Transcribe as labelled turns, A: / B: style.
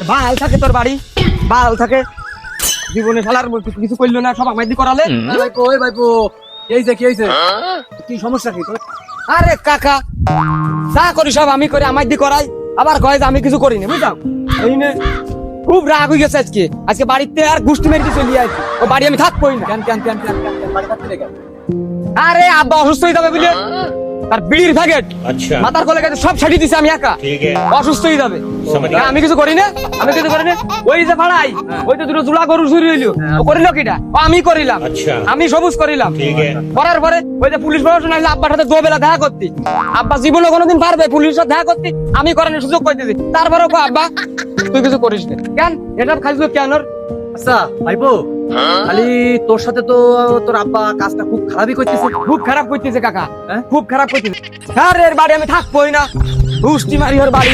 A: বাল থাকে তোর বাড়ি, বাল থাকে জীবনে শালার কিছু করলো না, সব আমায় দিয়ে করালে।
B: ভাইপো ওই ভাইপো কি হইছে কি সমস্যা কি তোর?
A: আরে কাকা যা করি সব আমি করি, আমায় দিয়ে করাই, আবার কয় যে আমি কিছু করিনি, বুঝলাম। এই নে খুব রাগ হয়ে গেছে আজকে, আজকে বাড়িতে আর গুষ্টি মেরে চলে আসছি, ও বাড়ি আমি থাকবোই না।
B: কেন বাড়ি থাকতে লেগে?
A: আরে আব্বা অসুস্থ হয়ে যাবে বুঝলে, আর বিড়ির প্যাকেট মাথার কোলে গেছে সব ছাড়িয়ে দিছে, আমি একা অসুস্থ হয়ে যাবে। আমি কিছু করি না, আমি কিছু করি না। ওই যে ভাড়াই ওই তো দুটো জুলা গরু চুরি হইলো, ও করিল কিটা? ও আমি করিলাম, আমি সবুজ করিলাম। করার পরে ওই যে পুলিশ প্রশাসন আসলে আব্বার সাথে দুবেলা দেখা করতে, আব্বা জীবনে কোনোদিন পারবে পুলিশের সাথে দেখা করতে? আমি করানোর সুযোগ পাইতেছি, তারপরে আব্বা তুই কিছু করিস না কেন? এটা খালি কেন?
B: আচ্ছা ভাইপো, খালি তোর সাথে তো তোর আব্বা কাজটা খুব খারাপই করতেছে।
A: খুব খারাপ করতেছে কাকা,
B: হ্যাঁ?
A: খুব খারাপ করতেছে। আরে এর বাড়ি আমি থাকবোই না, গুষ্টি মারি ওর বাড়ি।